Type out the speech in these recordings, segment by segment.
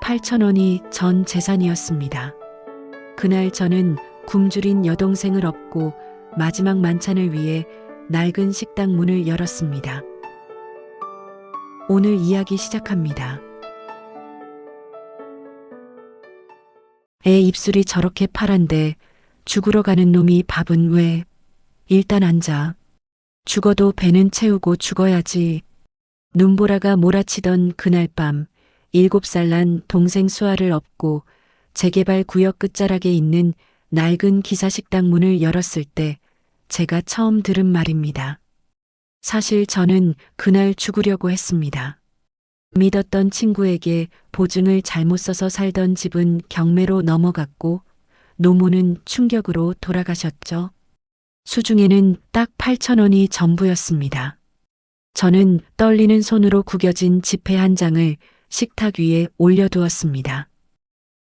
8,000원이 전 재산이었습니다. 그날 저는 굶주린 여동생을 업고 마지막 만찬을 위해 낡은 식당 문을 열었습니다. 오늘 이야기 시작합니다. 애 입술이 저렇게 파란데 죽으러 가는 놈이 밥은 왜? 일단 앉아. 죽어도 배는 채우고 죽어야지. 눈보라가 몰아치던 그날 밤 7살 난 동생 수아를 업고 재개발 구역 끝자락에 있는 낡은 기사식당 문을 열었을 때 제가 처음 들은 말입니다. 사실 저는 그날 죽으려고 했습니다. 믿었던 친구에게 보증을 잘못 써서 살던 집은 경매로 넘어갔고 노모는 충격으로 돌아가셨죠. 수중에는 딱 8,000원이 전부였습니다. 저는 떨리는 손으로 구겨진 지폐 한 장을 식탁 위에 올려두었습니다.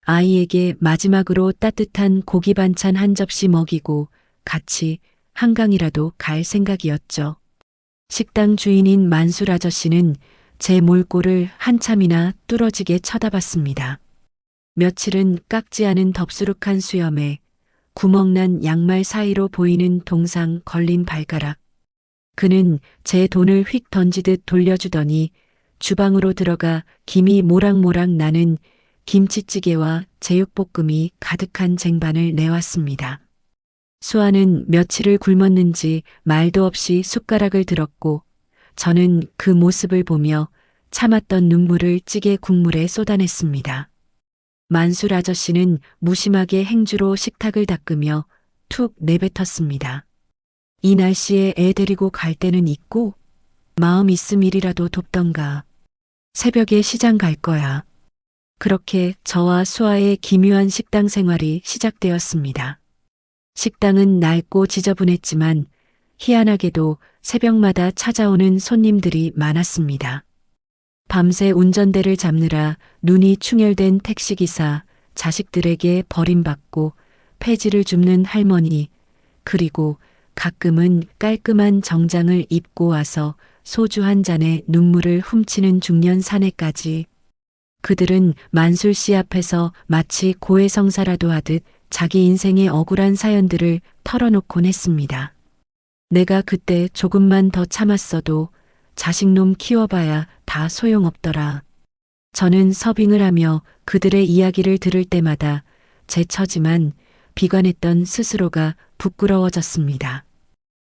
아이에게 마지막으로 따뜻한 고기 반찬 한 접시 먹이고 같이 한강이라도 갈 생각이었죠. 식당 주인인 만술 아저씨는 제 몰골을 한참이나 뚫어지게 쳐다봤습니다. 며칠은 깎지 않은 덥수룩한 수염에 구멍난 양말 사이로 보이는 동상 걸린 발가락. 그는 제 돈을 휙 던지듯 돌려주더니 주방으로 들어가 김이 모락모락 나는 김치찌개와 제육볶음이 가득한 쟁반을 내왔습니다. 수아는 며칠을 굶었는지 말도 없이 숟가락을 들었고 저는 그 모습을 보며 참았던 눈물을 찌개 국물에 쏟아냈습니다. 만술 아저씨는 무심하게 행주로 식탁을 닦으며 툭 내뱉었습니다. 이 날씨에 애 데리고 갈 때는 있고 마음 있음이라도 돕던가. 새벽에 시장 갈 거야. 그렇게 저와 수아의 기묘한 식당 생활이 시작되었습니다. 식당은 낡고 지저분했지만 희한하게도 새벽마다 찾아오는 손님들이 많았습니다. 밤새 운전대를 잡느라 눈이 충혈된 택시기사, 자식들에게 버림받고 폐지를 줍는 할머니, 그리고 가끔은 깔끔한 정장을 입고 와서 소주 한 잔에 눈물을 훔치는 중년 사내까지. 그들은 만술 씨 앞에서 마치 고해성사라도 하듯 자기 인생의 억울한 사연들을 털어놓곤 했습니다. 내가 그때 조금만 더 참았어도 자식놈 키워봐야 다 소용없더라. 저는 서빙을 하며 그들의 이야기를 들을 때마다 제 처지만 비관했던 스스로가 부끄러워졌습니다.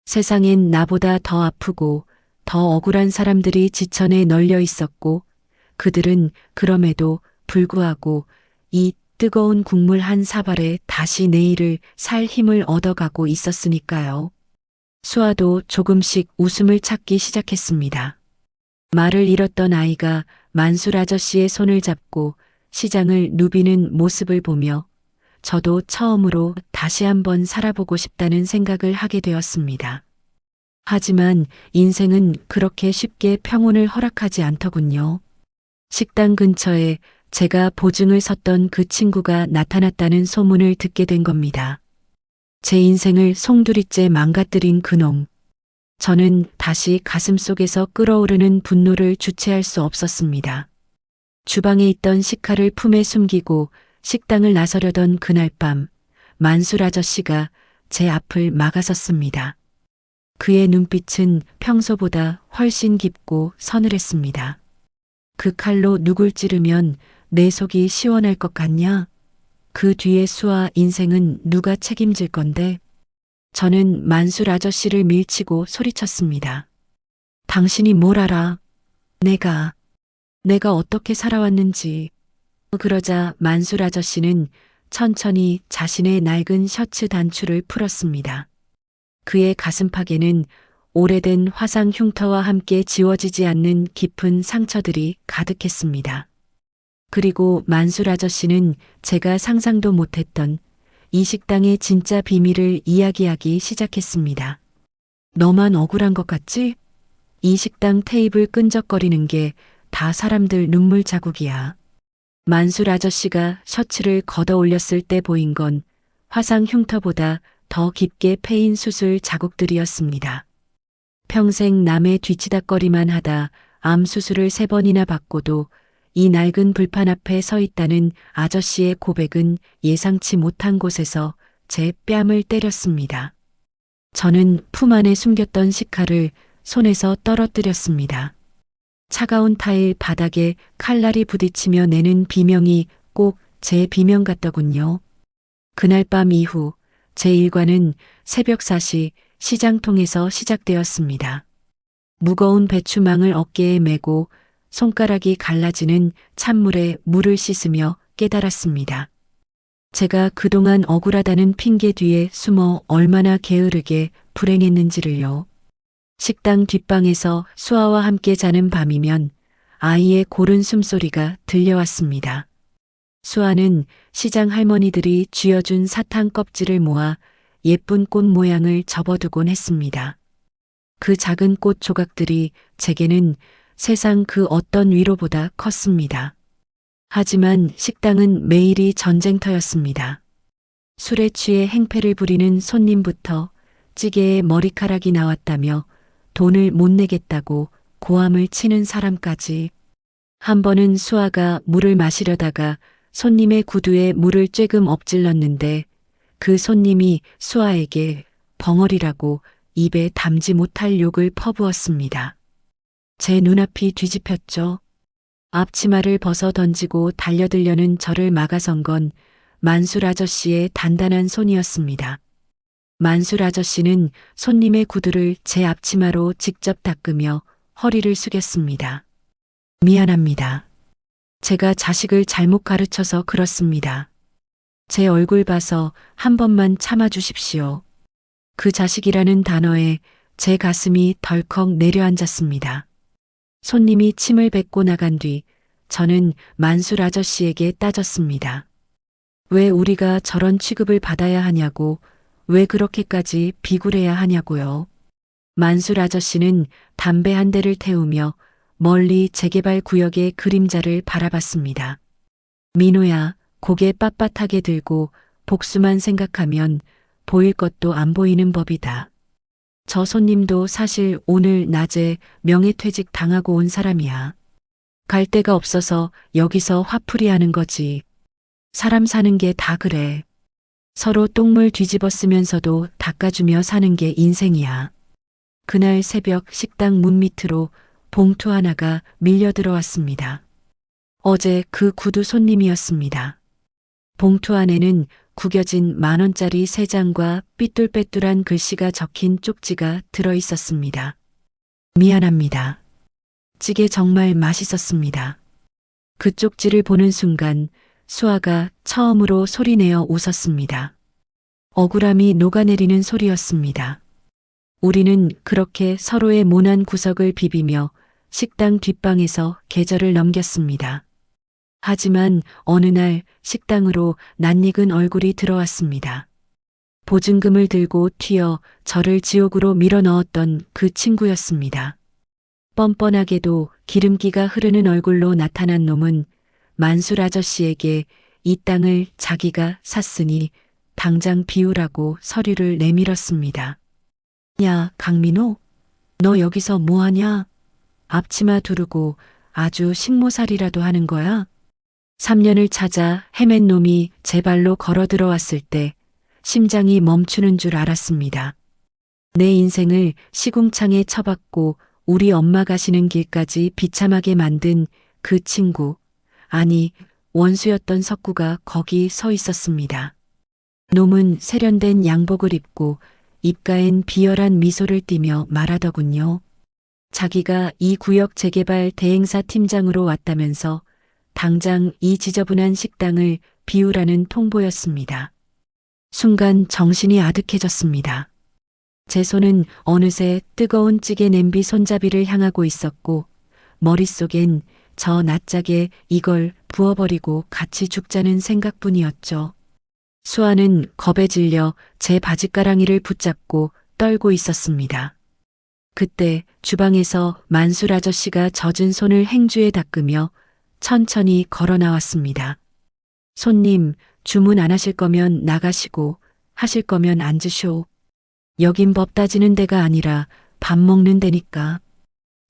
세상엔 나보다 더 아프고 더 억울한 사람들이 지천에 널려 있었고 그들은 그럼에도 불구하고 이 뜨거운 국물 한 사발에 다시 내일을 살 힘을 얻어가고 있었으니까요. 수아도 조금씩 웃음을 찾기 시작했습니다. 말을 잃었던 아이가 만술 아저씨의 손을 잡고 시장을 누비는 모습을 보며 저도 처음으로 다시 한번 살아보고 싶다는 생각을 하게 되었습니다. 하지만 인생은 그렇게 쉽게 평온을 허락하지 않더군요. 식당 근처에 제가 보증을 섰던 그 친구가 나타났다는 소문을 듣게 된 겁니다. 제 인생을 송두리째 망가뜨린 그놈. 저는 다시 가슴속에서 끓어오르는 분노를 주체할 수 없었습니다. 주방에 있던 식칼을 품에 숨기고 식당을 나서려던 그날 밤 만술 아저씨가 제 앞을 막아섰습니다. 그의 눈빛은 평소보다 훨씬 깊고 서늘했습니다. 그 칼로 누굴 찌르면 내 속이 시원할 것 같냐? 그 뒤에 수아 인생은 누가 책임질 건데? 저는 만술 아저씨를 밀치고 소리쳤습니다. 당신이 뭘 알아? 내가 어떻게 살아왔는지. 그러자 만술 아저씨는 천천히 자신의 낡은 셔츠 단추를 풀었습니다. 그의 가슴팍에는 오래된 화상 흉터와 함께 지워지지 않는 깊은 상처들이 가득했습니다. 그리고 만술 아저씨는 제가 상상도 못했던 이 식당의 진짜 비밀을 이야기하기 시작했습니다. 너만 억울한 것 같지? 이 식당 테이블 끈적거리는 게 다 사람들 눈물 자국이야. 만술 아저씨가 셔츠를 걷어 올렸을 때 보인 건 화상 흉터보다 더 깊게 패인 수술 자국들이었습니다. 평생 남의 뒤치다꺼리만 하다 암 수술을 3번이나 받고도 이 낡은 불판 앞에 서 있다는 아저씨의 고백은 예상치 못한 곳에서 제 뺨을 때렸습니다. 저는 품 안에 숨겼던 식칼을 손에서 떨어뜨렸습니다. 차가운 타일 바닥에 칼날이 부딪히며 내는 비명이 꼭 제 비명 같더군요. 그날 밤 이후 제 일과는 새벽 4시 시장통에서 시작되었습니다. 무거운 배추망을 어깨에 메고 손가락이 갈라지는 찬물에 물을 씻으며 깨달았습니다. 제가 그동안 억울하다는 핑계 뒤에 숨어 얼마나 게으르게 불행했는지를요. 식당 뒷방에서 수아와 함께 자는 밤이면 아이의 고른 숨소리가 들려왔습니다. 수아는 시장 할머니들이 쥐어준 사탕 껍질을 모아 예쁜 꽃 모양을 접어두곤 했습니다. 그 작은 꽃 조각들이 제게는 세상 그 어떤 위로보다 컸습니다. 하지만 식당은 매일이 전쟁터였습니다. 술에 취해 행패를 부리는 손님부터 찌개에 머리카락이 나왔다며 돈을 못 내겠다고 고함을 치는 사람까지. 한 번은 수아가 물을 마시려다가 손님의 구두에 물을 쬐금 엎질렀는데 그 손님이 수아에게 벙어리라고 입에 담지 못할 욕을 퍼부었습니다. 제 눈앞이 뒤집혔죠. 앞치마를 벗어 던지고 달려들려는 저를 막아선 건 만술 아저씨의 단단한 손이었습니다. 만술 아저씨는 손님의 구두를 제 앞치마로 직접 닦으며 허리를 숙였습니다. 미안합니다. 제가 자식을 잘못 가르쳐서 그렇습니다. 제 얼굴 봐서 한 번만 참아주십시오. 그 자식이라는 단어에 제 가슴이 덜컥 내려앉았습니다. 손님이 침을 뱉고 나간 뒤 저는 만술 아저씨에게 따졌습니다. 왜 우리가 저런 취급을 받아야 하냐고, 왜 그렇게까지 비굴해야 하냐고요. 만술 아저씨는 담배 한 대를 태우며 멀리 재개발 구역의 그림자를 바라봤습니다. 민호야, 고개 빳빳하게 들고 복수만 생각하면 보일 것도 안 보이는 법이다. 저 손님도 사실 오늘 낮에 명예퇴직 당하고 온 사람이야. 갈 데가 없어서 여기서 화풀이 하는 거지. 사람 사는 게 다 그래. 서로 똥물 뒤집어 쓰면서도 닦아주며 사는 게 인생이야. 그날 새벽 식당 문 밑으로 봉투 하나가 밀려 들어왔습니다. 어제 그 구두 손님이었습니다. 봉투 안에는 구겨진 10,000원짜리 3장과 삐뚤빼뚤한 글씨가 적힌 쪽지가 들어 있었습니다. 미안합니다. 찌개 정말 맛있었습니다. 그 쪽지를 보는 순간 수아가 처음으로 소리내어 웃었습니다. 억울함이 녹아내리는 소리였습니다. 우리는 그렇게 서로의 모난 구석을 비비며 식당 뒷방에서 계절을 넘겼습니다. 하지만 어느 날 식당으로 낯익은 얼굴이 들어왔습니다. 보증금을 들고 튀어 저를 지옥으로 밀어 넣었던 그 친구였습니다. 뻔뻔하게도 기름기가 흐르는 얼굴로 나타난 놈은 만술 아저씨에게 이 땅을 자기가 샀으니 당장 비우라고 서류를 내밀었습니다. 야, 강민호, 너 여기서 뭐하냐? 앞치마 두르고 아주 식모살이라도 하는 거야? 3년을 찾아 헤맨 놈이 제 발로 걸어 들어왔을 때 심장이 멈추는 줄 알았습니다. 내 인생을 시궁창에 처박고 우리 엄마 가시는 길까지 비참하게 만든 그 친구, 아니 원수였던 석구가 거기 서 있었습니다. 놈은 세련된 양복을 입고 입가엔 비열한 미소를 띠며 말하더군요. 자기가 이 구역 재개발 대행사 팀장으로 왔다면서 당장 이 지저분한 식당을 비우라는 통보였습니다. 순간 정신이 아득해졌습니다. 제 손은 어느새 뜨거운 찌개 냄비 손잡이를 향하고 있었고 머릿속엔 저 낯짝에 이걸 부어버리고 같이 죽자는 생각뿐이었죠. 수아는 겁에 질려 제 바짓가랑이를 붙잡고 떨고 있었습니다. 그때 주방에서 만술 아저씨가 젖은 손을 행주에 닦으며 천천히 걸어 나왔습니다. 손님, 주문 안 하실 거면 나가시고 하실 거면 앉으쇼. 여긴 법 따지는 데가 아니라 밥 먹는 데니까.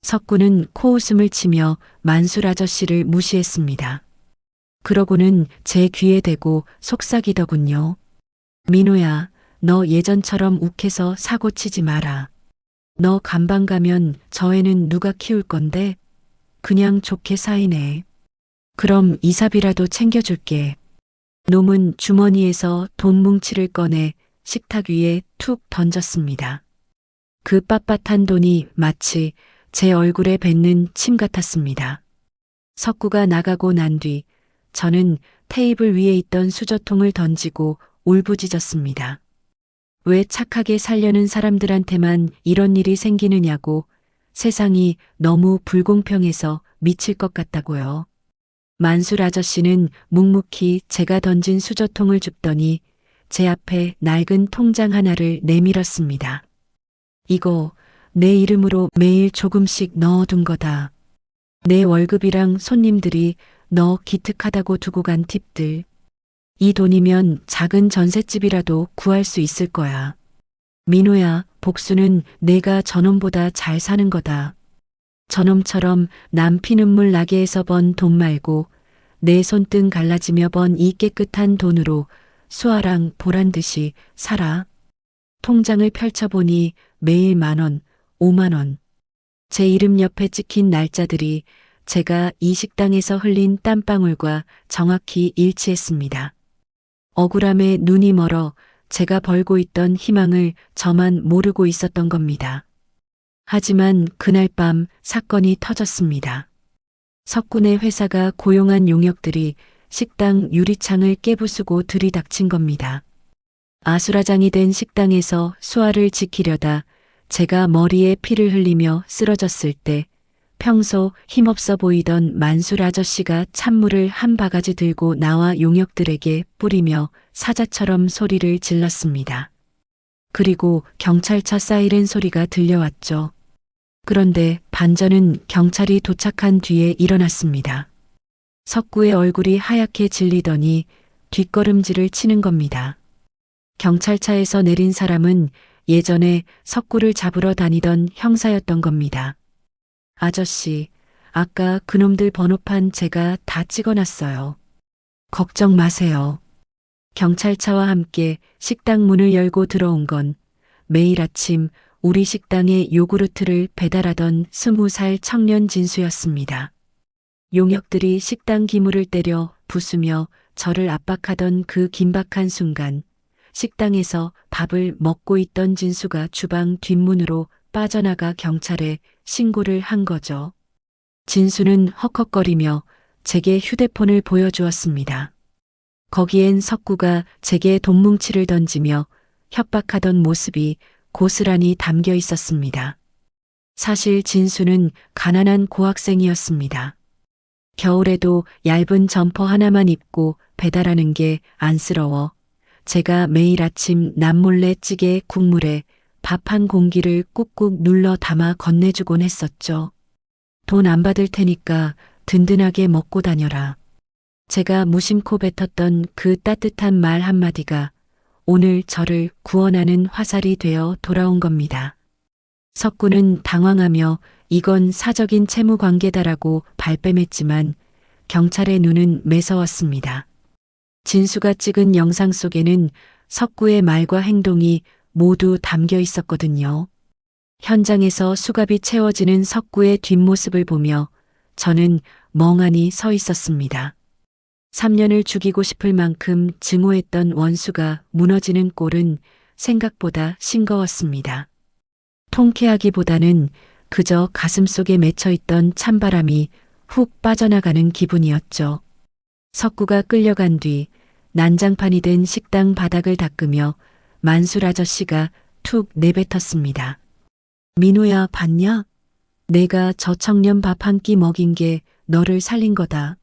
석구는 코웃음을 치며 만술 아저씨를 무시했습니다. 그러고는 제 귀에 대고 속삭이더군요. 민호야, 너 예전처럼 욱해서 사고 치지 마라. 너 감방 가면 저 애는 누가 키울 건데? 그냥 좋게 사이네. 그럼 이삽이라도 챙겨줄게. 놈은 주머니에서 돈 뭉치를 꺼내 식탁 위에 툭 던졌습니다. 그 빳빳한 돈이 마치 제 얼굴에 뱉는 침 같았습니다. 석구가 나가고 난 뒤 저는 테이블 위에 있던 수저통을 던지고 울부짖었습니다. 왜 착하게 살려는 사람들한테만 이런 일이 생기느냐고, 세상이 너무 불공평해서 미칠 것 같다고요. 만술 아저씨는 묵묵히 제가 던진 수저통을 줍더니 제 앞에 낡은 통장 하나를 내밀었습니다. 이거 내 이름으로 매일 조금씩 넣어둔 거다. 내 월급이랑 손님들이 너 기특하다고 두고 간 팁들. 이 돈이면 작은 전셋집이라도 구할 수 있을 거야. 민호야, 복수는 내가 저놈보다 잘 사는 거다. 저놈처럼 남 피눈물 나게 해서 번 돈 말고 내 손등 갈라지며 번 이 깨끗한 돈으로 수아랑 보란 듯이 살아. 통장을 펼쳐보니 매일 10,000원, 50,000원. 제 이름 옆에 찍힌 날짜들이 제가 이 식당에서 흘린 땀방울과 정확히 일치했습니다. 억울함에 눈이 멀어 제가 벌고 있던 희망을 저만 모르고 있었던 겁니다. 하지만 그날 밤 사건이 터졌습니다. 석군의 회사가 고용한 용역들이 식당 유리창을 깨부수고 들이닥친 겁니다. 아수라장이 된 식당에서 수아를 지키려다 제가 머리에 피를 흘리며 쓰러졌을 때 평소 힘없어 보이던 만술 아저씨가 찬물을 한 바가지 들고 나와 용역들에게 뿌리며 사자처럼 소리를 질렀습니다. 그리고 경찰차 사이렌 소리가 들려왔죠. 그런데 반전은 경찰이 도착한 뒤에 일어났습니다. 석구의 얼굴이 하얗게 질리더니 뒷걸음질을 치는 겁니다. 경찰차에서 내린 사람은 예전에 석구를 잡으러 다니던 형사였던 겁니다. 아저씨, 아까 그놈들 번호판 제가 다 찍어놨어요. 걱정 마세요. 경찰차와 함께 식당 문을 열고 들어온 건 매일 아침 우리 식당에 요구르트를 배달하던 20살 청년 진수였습니다. 용역들이 식당 기물을 때려 부수며 저를 압박하던 그 긴박한 순간 식당에서 밥을 먹고 있던 진수가 주방 뒷문으로 빠져나가 경찰에 신고를 한 거죠. 진수는 헉헉거리며 제게 휴대폰을 보여주었습니다. 거기엔 석구가 제게 돈뭉치를 던지며 협박하던 모습이 고스란히 담겨 있었습니다. 사실 진수는 가난한 고학생이었습니다. 겨울에도 얇은 점퍼 하나만 입고 배달하는 게 안쓰러워 제가 매일 아침 남몰래 찌개 국물에 밥 한 공기를 꾹꾹 눌러 담아 건네주곤 했었죠. 돈 안 받을 테니까 든든하게 먹고 다녀라. 제가 무심코 뱉었던 그 따뜻한 말 한마디가 오늘 저를 구원하는 화살이 되어 돌아온 겁니다. 석구는 당황하며 이건 사적인 채무 관계다라고 발뺌했지만 경찰의 눈은 매서웠습니다. 진수가 찍은 영상 속에는 석구의 말과 행동이 모두 담겨 있었거든요. 현장에서 수갑이 채워지는 석구의 뒷모습을 보며 저는 멍하니 서 있었습니다. 3년을 죽이고 싶을 만큼 증오했던 원수가 무너지는 꼴은 생각보다 싱거웠습니다. 통쾌하기보다는 그저 가슴속에 맺혀있던 찬바람이 훅 빠져나가는 기분이었죠. 석구가 끌려간 뒤 난장판이 된 식당 바닥을 닦으며 만술 아저씨가 툭 내뱉었습니다. 민호야, 봤냐? 내가 저 청년 밥 한 끼 먹인 게 너를 살린 거다.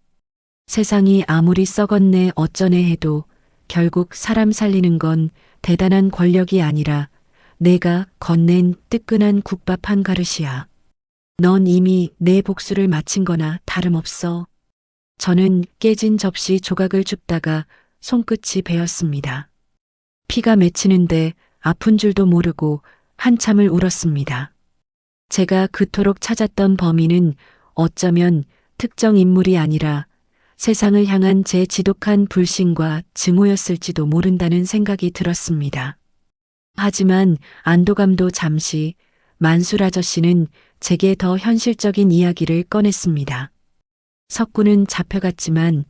세상이 아무리 썩었네 어쩌네 해도 결국 사람 살리는 건 대단한 권력이 아니라 내가 건넨 뜨끈한 국밥 한 그릇이야. 넌 이미 내 복수를 마친 거나 다름없어. 저는 깨진 접시 조각을 줍다가 손끝이 베었습니다. 피가 맺히는데 아픈 줄도 모르고 한참을 울었습니다. 제가 그토록 찾았던 범인은 어쩌면 특정 인물이 아니라 세상을 향한 제 지독한 불신과 증오였을지도 모른다는 생각이 들었습니다. 하지만 안도감도 잠시 만술 아저씨는 제게 더 현실적인 이야기를 꺼냈습니다. 석구는 잡혀갔지만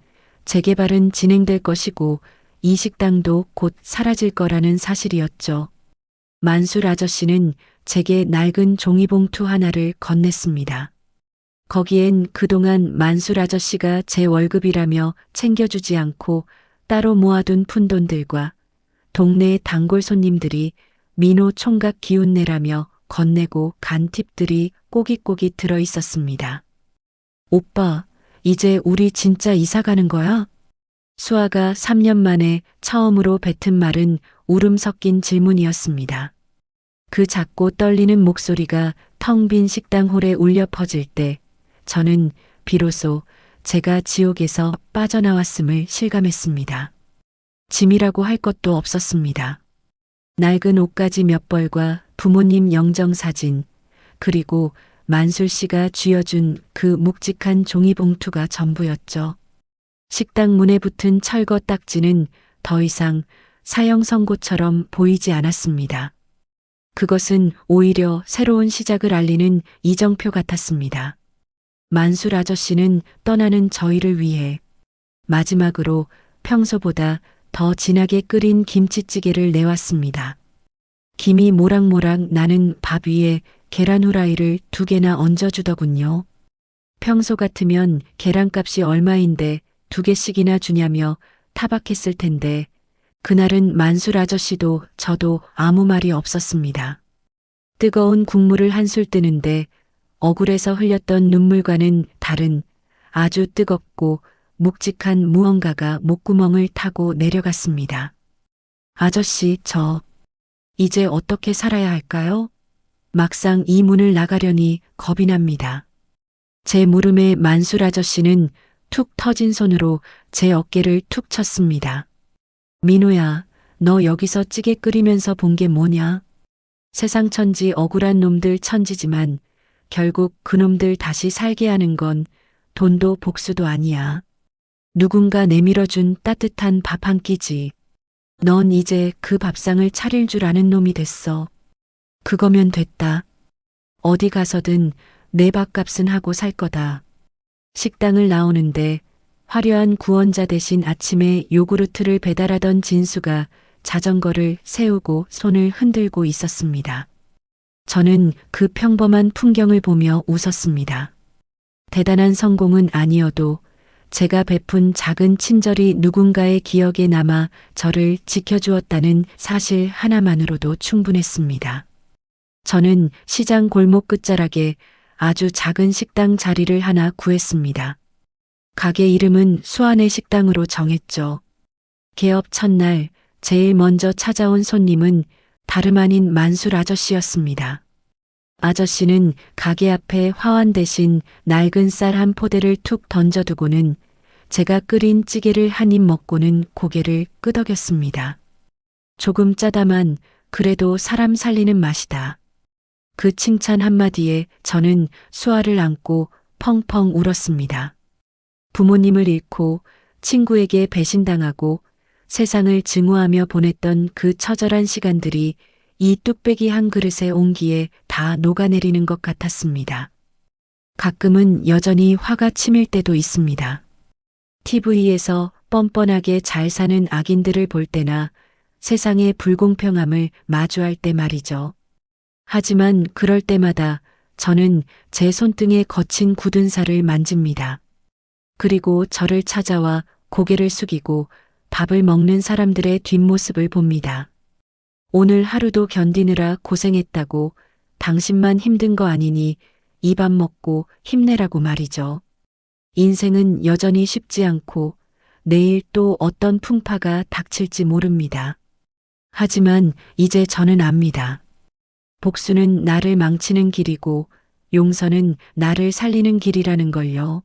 재개발은 진행될 것이고 이 식당도 곧 사라질 거라는 사실이었죠. 만술 아저씨는 제게 낡은 종이봉투 하나를 건넸습니다. 거기엔 그동안 만술 아저씨가 제 월급이라며 챙겨주지 않고 따로 모아둔 푼돈들과 동네 단골 손님들이 민호 총각 기운내라며 건네고 간 팁들이 꼬깃꼬깃 들어 있었습니다. 오빠, 이제 우리 진짜 이사 가는 거야? 수아가 3년 만에 처음으로 뱉은 말은 울음 섞인 질문이었습니다. 그 작고 떨리는 목소리가 텅 빈 식당 홀에 울려 퍼질 때 저는 비로소 제가 지옥에서 빠져나왔음을 실감했습니다. 짐이라고 할 것도 없었습니다. 낡은 옷가지 몇 벌과 부모님 영정사진, 그리고 만술 씨가 쥐어준 그 묵직한 종이봉투가 전부였죠. 식당 문에 붙은 철거 딱지는 더 이상 사형 선고처럼 보이지 않았습니다. 그것은 오히려 새로운 시작을 알리는 이정표 같았습니다. 만술 아저씨는 떠나는 저희를 위해 마지막으로 평소보다 더 진하게 끓인 김치찌개를 내왔습니다. 김이 모락모락 나는 밥 위에 계란 후라이를 2개나 얹어주더군요. 평소 같으면 계란값이 얼마인데 2개씩이나 주냐며 타박했을 텐데 그날은 만술 아저씨도 저도 아무 말이 없었습니다. 뜨거운 국물을 한술 뜨는데 억울해서 흘렸던 눈물과는 다른 아주 뜨겁고 묵직한 무언가가 목구멍을 타고 내려갔습니다. 아저씨, 저 이제 어떻게 살아야 할까요? 막상 이 문을 나가려니 겁이 납니다. 제 물음에 만술 아저씨는 툭 터진 손으로 제 어깨를 툭 쳤습니다. 민호야, 너 여기서 찌개 끓이면서 본 게 뭐냐? 세상 천지 억울한 놈들 천지지만 결국 그놈들 다시 살게 하는 건 돈도 복수도 아니야. 누군가 내밀어준 따뜻한 밥 한 끼지. 넌 이제 그 밥상을 차릴 줄 아는 놈이 됐어. 그거면 됐다. 어디 가서든 내 밥값은 하고 살 거다. 식당을 나오는데 화려한 구원자 대신 아침에 요구르트를 배달하던 진수가 자전거를 세우고 손을 흔들고 있었습니다. 저는 그 평범한 풍경을 보며 웃었습니다. 대단한 성공은 아니어도 제가 베푼 작은 친절이 누군가의 기억에 남아 저를 지켜주었다는 사실 하나만으로도 충분했습니다. 저는 시장 골목 끝자락에 아주 작은 식당 자리를 하나 구했습니다. 가게 이름은 수아네 식당으로 정했죠. 개업 첫날 제일 먼저 찾아온 손님은 다름 아닌 만술 아저씨였습니다. 아저씨는 가게 앞에 화환 대신 낡은 쌀 한 포대를 툭 던져두고는 제가 끓인 찌개를 한 입 먹고는 고개를 끄덕였습니다. 조금 짜다만 그래도 사람 살리는 맛이다. 그 칭찬 한마디에 저는 수아를 안고 펑펑 울었습니다. 부모님을 잃고 친구에게 배신당하고 세상을 증오하며 보냈던 그 처절한 시간들이 이 뚝배기 한 그릇의 온기에 다 녹아내리는 것 같았습니다. 가끔은 여전히 화가 치밀 때도 있습니다. TV에서 뻔뻔하게 잘 사는 악인들을 볼 때나 세상의 불공평함을 마주할 때 말이죠. 하지만 그럴 때마다 저는 제 손등에 거친 굳은 살을 만집니다. 그리고 저를 찾아와 고개를 숙이고 밥을 먹는 사람들의 뒷모습을 봅니다. 오늘 하루도 견디느라 고생했다고 당신만 힘든 거 아니니 이 밥 먹고 힘내라고 말이죠. 인생은 여전히 쉽지 않고 내일 또 어떤 풍파가 닥칠지 모릅니다. 하지만 이제 저는 압니다. 복수는 나를 망치는 길이고 용서는 나를 살리는 길이라는 걸요.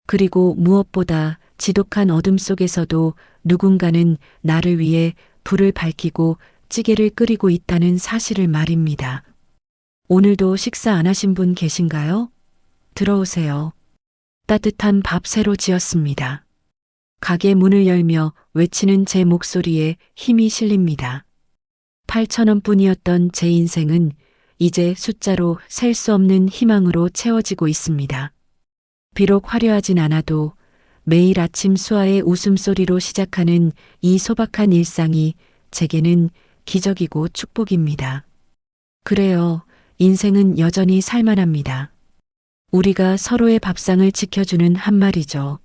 그리고 무엇보다 지독한 어둠 속에서도 누군가는 나를 위해 불을 밝히고 찌개를 끓이고 있다는 사실을 말입니다. 오늘도 식사 안 하신 분 계신가요? 들어오세요. 따뜻한 밥 새로 지었습니다. 가게 문을 열며 외치는 제 목소리에 힘이 실립니다. 8,000원 뿐이었던 제 인생은 이제 숫자로 셀 수 없는 희망으로 채워지고 있습니다. 비록 화려하진 않아도 매일 아침 수아의 웃음소리로 시작하는 이 소박한 일상이 제게는 기적이고 축복입니다. 그래요. 인생은 여전히 살만합니다. 우리가 서로의 밥상을 지켜주는 한 말이죠.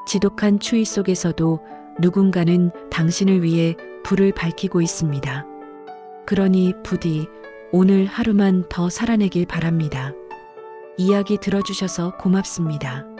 지독한 추위 속에서도 누군가는 당신을 위해 불을 밝히고 있습니다. 그러니 부디 오늘 하루만 더 살아내길 바랍니다. 이야기 들어주셔서 고맙습니다.